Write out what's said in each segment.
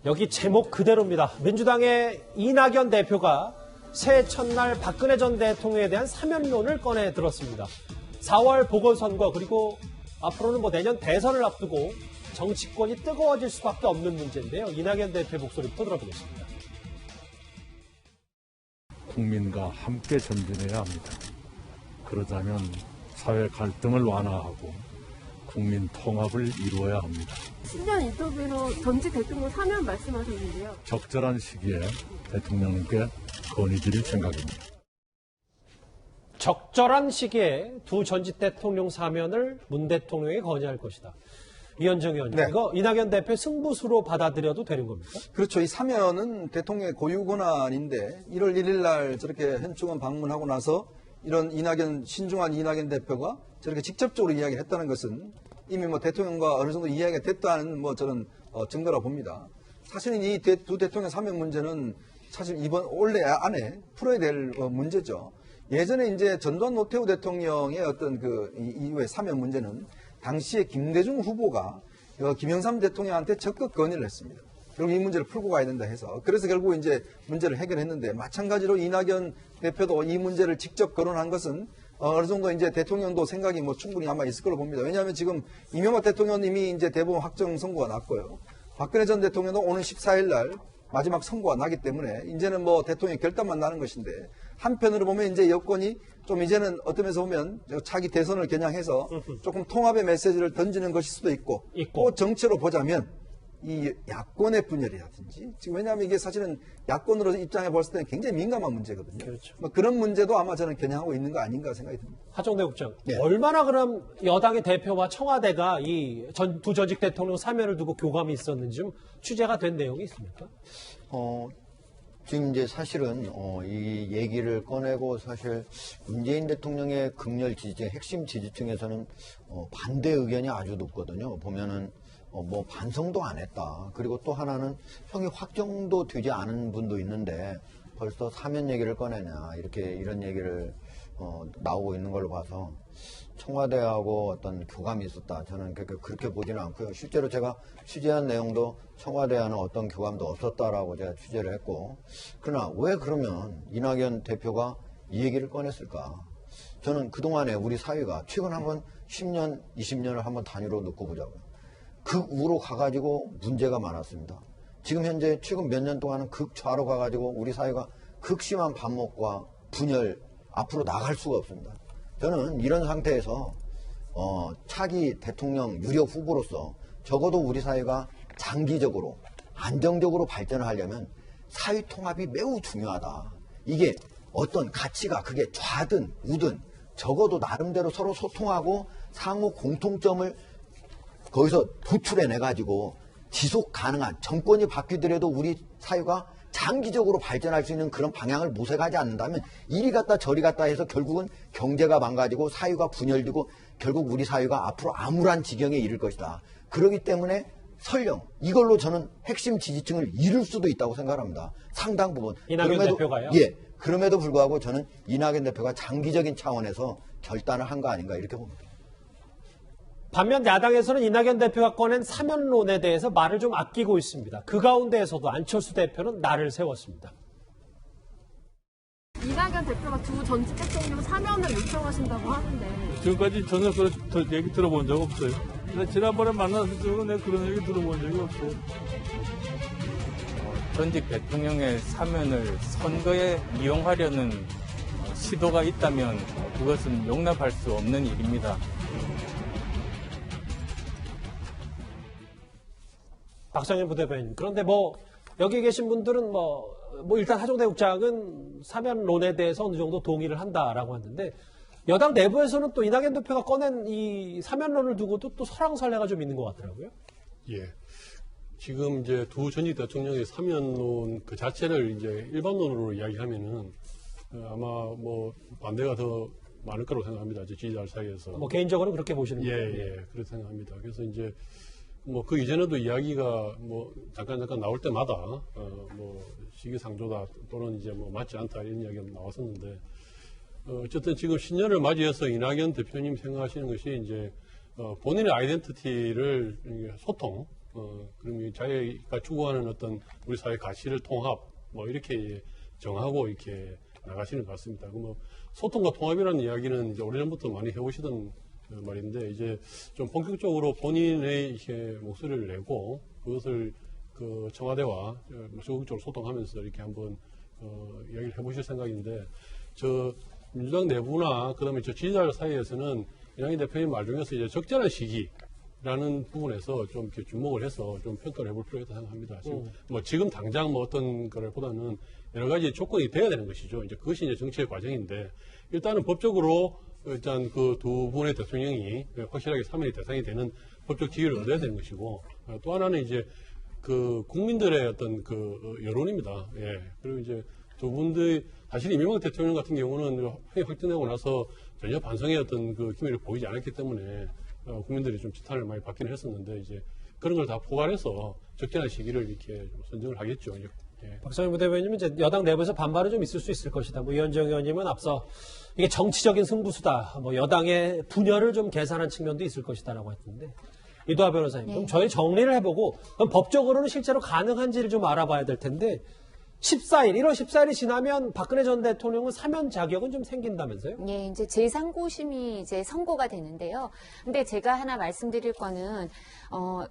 여기 제목 그대로입니다. 민주당의 이낙연 대표가 새해 첫날 박근혜 전 대통령에 대한 사면론을 꺼내 들었습니다. 4월 보궐선거 그리고 앞으로는 내년 대선을 앞두고 정치권이 뜨거워질 수밖에 없는 문제인데요. 이낙연 대표 목소리부터 들어보겠습니다. 국민과 함께 전진해야 합니다. 그러자면 사회 갈등을 완화하고 국민 통합을 이루어야 합니다. 신년 인터뷰로 전직 대통령 사면 말씀하셨는데요. 적절한 시기에 대통령님께 건의드릴 생각입니다. 적절한 시기에 두 전직 대통령 사면을 문 대통령에 건의할 것이다. 이현정 의원님, 네. 이거 이낙연 대표의 승부수로 받아들여도 되는 겁니까? 그렇죠. 이 사면은 대통령의 고유 권한인데 1월 1일 날 저렇게 현충원 방문하고 나서 이런 신중한 이낙연 대표가 저렇게 직접적으로 이야기를 했다는 것은 이미 대통령과 어느 정도 이야기가 됐다는 저는 증거라 봅니다. 사실은 이 두 대통령 사면 문제는 사실 올해 안에 풀어야 될 문제죠. 예전에 이제 전두환 노태우 대통령의 어떤 이후의 사면 문제는 당시에 김대중 후보가 김영삼 대통령한테 적극 건의를 했습니다. 결국 이 문제를 풀고 가야 된다 해서. 그래서 결국 이제 문제를 해결했는데 마찬가지로 이낙연 대표도 이 문제를 직접 거론한 것은 어느 정도 이제 대통령도 생각이 충분히 아마 있을 걸로 봅니다. 왜냐하면 지금 이명박 대통령님이 이제 대법원 확정 선고가 났고요. 박근혜 전 대통령도 오늘 14일 날 마지막 선고가 나기 때문에 이제는 대통령 결단만 나는 것인데 한편으로 보면 이제 여권이 좀 이제는 어떤 면에서 보면 차기 대선을 겨냥해서 조금 통합의 메시지를 던지는 것일 수도 있고 또 정치로 보자면 이 야권의 분열이라든지 지금 왜냐하면 이게 사실은 야권으로 입장해 봤을 때는 굉장히 민감한 문제거든요. 그렇죠. 그런 문제도 아마 저는 겨냥하고 있는 거 아닌가 생각이 듭니다. 하정대 국장, 네. 얼마나 그럼 여당의 대표와 청와대가 이 두 전직 대통령 사면을 두고 교감이 있었는지 좀 취재가 된 내용이 있습니까? 지금 이제 사실은 이 얘기를 꺼내고 사실 문재인 대통령의 극렬 지지층, 핵심 지지층에서는 반대 의견이 아주 높거든요. 보면은 반성도 안 했다. 그리고 또 하나는 형이 확정도 되지 않은 분도 있는데 벌써 사면 얘기를 꺼내냐 이런 얘기를 나오고 있는 걸로 봐서 청와대하고 어떤 교감이 있었다. 저는 그렇게 보지는 않고요. 실제로 제가 취재한 내용도 청와대와는 어떤 교감도 없었다라고 제가 취재를 했고, 그러나 왜 그러면 이낙연 대표가 이 얘기를 꺼냈을까? 저는 그동안에 우리 사회가 최근 한번 10년, 20년을 한번 단위로 놓고 보자고요. 극우로 가가지고 문제가 많았습니다. 지금 현재 최근 몇 년 동안은 극좌로 가가지고 우리 사회가 극심한 반목과 분열 앞으로 나갈 수가 없습니다. 저는 이런 상태에서 차기 대통령 유력 후보로서 적어도 우리 사회가 장기적으로 안정적으로 발전을 하려면 사회 통합이 매우 중요하다. 이게 어떤 가치가 그게 좌든 우든 적어도 나름대로 서로 소통하고 상호 공통점을 거기서 도출해내가지고 지속 가능한 정권이 바뀌더라도 우리 사회가 장기적으로 발전할 수 있는 그런 방향을 모색하지 않는다면 이리 갔다 저리 갔다 해서 결국은 경제가 망가지고 사회가 분열되고 결국 우리 사회가 앞으로 암울한 지경에 이를 것이다. 그렇기 때문에 설령 이걸로 저는 핵심 지지층을 잃을 수도 있다고 생각합니다. 상당 부분. 이낙연 대표가요? 예. 그럼에도 불구하고 저는 이낙연 대표가 장기적인 차원에서 결단을 한 거 아닌가 이렇게 봅니다. 반면 야당에서는 이낙연 대표가 꺼낸 사면론에 대해서 말을 좀 아끼고 있습니다. 그 가운데에서도 안철수 대표는 날을 세웠습니다. 이낙연 대표가 두 전직 대통령 사면을 요청하신다고 하는데 지금까지 전혀 그런 얘기 들어본 적 없어요. 지난번에 만났을 때는 내가 그런 얘기 들어본 적이 없어요. 전직 대통령의 사면을 선거에 이용하려는 시도가 있다면 그것은 용납할 수 없는 일입니다. 박상현 부대변인. 그런데 여기 계신 분들은 일단 하정대 국장은 사면론에 대해서 어느 정도 동의를 한다라고 하는데 여당 내부에서는 또 이낙연 대표가 꺼낸 이 사면론을 두고도 또 설왕설래가 좀 있는 것 같더라고요. 예. 지금 이제 두 전직 대통령의 사면론 그 자체를 이제 일반론으로 이야기하면은 아마 반대가 더 많을 거라고 생각합니다. 지지자들 사이에서. 개인적으로 그렇게 보시는 거예요? 예, 그렇게 생각합니다. 그래서 이제 그 이전에도 이야기가 잠깐 나올 때마다 시기상조다 또는 이제 맞지 않다 이런 이야기가 나왔었는데 어쨌든 지금 신년을 맞이해서 이낙연 대표님 생각하시는 것이 이제 본인의 아이덴티티를 소통, 그럼 자기가 추구하는 어떤 우리 사회 가치를 통합, 뭐 이렇게 정하고 이렇게 나가시는 것 같습니다. 뭐 소통과 통합이라는 이야기는 이제 오래전부터 많이 해오시던 말인데 이제 좀 본격적으로 본인의 이렇게 목소리를 내고 그것을 그 청와대와 적극적으로 소통하면서 이렇게 한번 이야기를 해보실 생각인데 저 민주당 내부나 그다음에 저 지지자들 사이에서는 이낙연 대표님 말 중에서 이제 적절한 시기라는 부분에서 좀 이렇게 주목을 해서 좀 평가를 해볼 필요가 있다고 생각합니다. 지금 당장 뭐 어떤 거를 보다는 여러 가지 조건이 돼야 되는 것이죠. 이제 그것이 이제 정치의 과정인데 일단은 법적으로 일단 그 두 분의 대통령이 확실하게 사면의 대상이 되는 법적 지위를 얻어야 되는 것이고 또 하나는 이제 그 국민들의 어떤 그 여론입니다. 예. 그리고 이제 두 분들 사실 이명박 대통령 같은 경우는 회의 확정되고 나서 전혀 반성의 어떤 그 기미를 보이지 않았기 때문에 국민들이 좀 지탄을 많이 받기는 했었는데 이제 그런 걸 다 포괄해서 적절한 시기를 이렇게 좀 선정을 하겠죠. 예. 박성일 부대변인님은 이제 여당 내부에서 반발은 좀 있을 수 있을 것이다. 뭐 이현정 의원님은 앞서 이게 정치적인 승부수다. 뭐 여당의 분열을 좀 계산한 측면도 있을 것이다라고 했는데 이도하 변호사님, 그럼 저희 정리를 해보고 그럼 법적으로는 실제로 가능한지를 좀 알아봐야 될 텐데 14일, 1월 14일이 지나면 박근혜 전 대통령은 사면 자격은 좀 생긴다면서요? 예, 이제 제3고심이 이제 선고가 되는데요. 근데 제가 하나 말씀드릴 거는,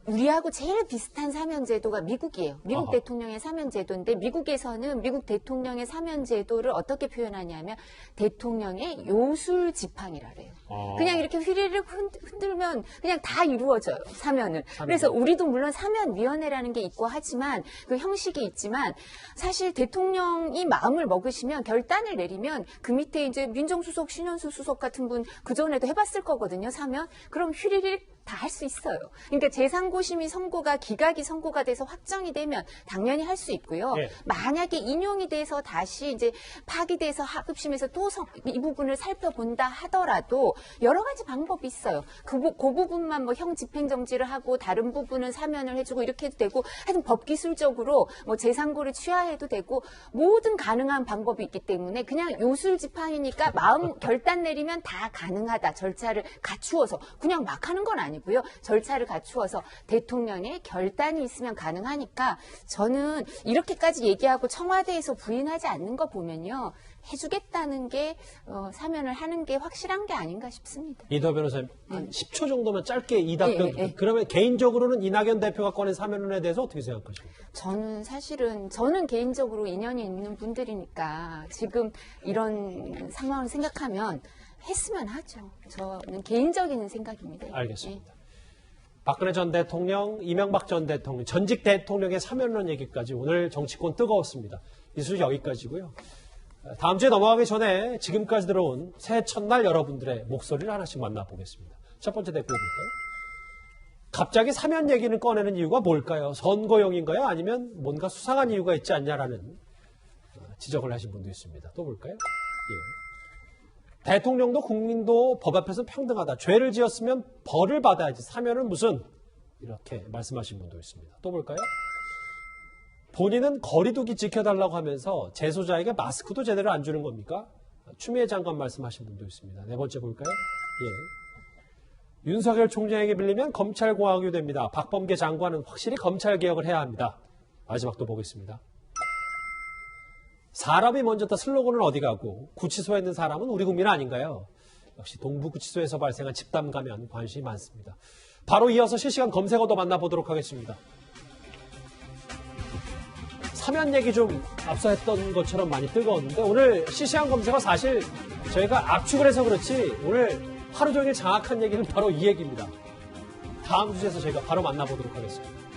우리하고 제일 비슷한 사면제도가 미국이에요. 미국 아하. 대통령의 사면제도인데, 미국에서는 미국 대통령의 사면제도를 어떻게 표현하냐면, 대통령의 요술 지팡이라 그래요. 그냥 이렇게 휘리를 흔들면 그냥 다 이루어져요, 사면을. 그래서 우리도 물론 사면위원회라는 게 있고 하지만, 그 형식이 있지만, 사실 대통령이 마음을 먹으시면 결단을 내리면 그 밑에 이제 민정수석, 신현수 수석 같은 분 그전에도 해봤을 거거든요, 사면. 그럼 휘리릭 다 할 수 있어요. 그러니까 제3고심이 선고가 기각이 선고가 돼서 확정이 되면 당연히 할 수 있고요. 네. 만약에 인용이 돼서 다시 이제 파기돼서 하급심에서 또 이 부분을 살펴본다 하더라도 여러 가지 방법이 있어요. 그 부분만 뭐 형 집행정지를 하고 다른 부분은 사면을 해주고 이렇게 해도 되고 하여튼 법기술적으로 뭐 제3고를 취하해도 되고 모든 가능한 방법이 있기 때문에 그냥 요술지팡이니까 마음 결단 내리면 다 가능하다. 절차를 갖추어서 그냥 막 하는 건 아니고요. 절차를 갖추어서 대통령의 결단이 있으면 가능하니까 저는 이렇게까지 얘기하고 청와대에서 부인하지 않는 거 보면요. 해주겠다는 게 사면을 하는 게 확실한 게 아닌가 싶습니다. 이도하 변호사님, 한 10초 정도만 짧게 이 답변. 예. 그러면 개인적으로는 이낙연 대표가 꺼낸 사면론에 대해서 어떻게 생각하십니까? 저는 개인적으로 인연이 있는 분들이니까 지금 이런 상황을 생각하면 했으면 하죠. 저는 개인적인 생각입니다. 알겠습니다. 박근혜 전 대통령, 이명박 전 대통령, 전직 대통령의 사면론 얘기까지 오늘 정치권 뜨거웠습니다. 이 소식 여기까지고요. 다음 주에 넘어가기 전에 지금까지 들어온 새해 첫날 여러분들의 목소리를 하나씩 만나보겠습니다. 첫 번째 댓글 볼까요? 갑자기 사면 얘기를 꺼내는 이유가 뭘까요? 선거용인가요? 아니면 뭔가 수상한 이유가 있지 않냐라는 지적을 하신 분도 있습니다. 또 볼까요? 예. 대통령도 국민도 법 앞에서 평등하다. 죄를 지었으면 벌을 받아야지. 사면은 무슨? 이렇게 말씀하신 분도 있습니다. 또 볼까요? 본인은 거리두기 지켜달라고 하면서 재소자에게 마스크도 제대로 안 주는 겁니까? 추미애 장관 말씀하신 분도 있습니다. 네 번째 볼까요? 예. 윤석열 총장에게 빌리면 검찰공화국이 됩니다. 박범계 장관은 확실히 검찰개혁을 해야 합니다. 마지막도 보겠습니다. 사람이 먼저 다 슬로건은 어디 가고 구치소에 있는 사람은 우리 국민 아닌가요? 역시 동부구치소에서 발생한 집단 감염 관심이 많습니다. 바로 이어서 실시간 검색어도 만나보도록 하겠습니다. 사면 얘기 좀 앞서 했던 것처럼 많이 뜨거웠는데 오늘 실시간 검색어 사실 저희가 압축을 해서 그렇지 오늘 하루 종일 장악한 얘기는 바로 이 얘기입니다. 다음 주제에서 저희가 바로 만나보도록 하겠습니다.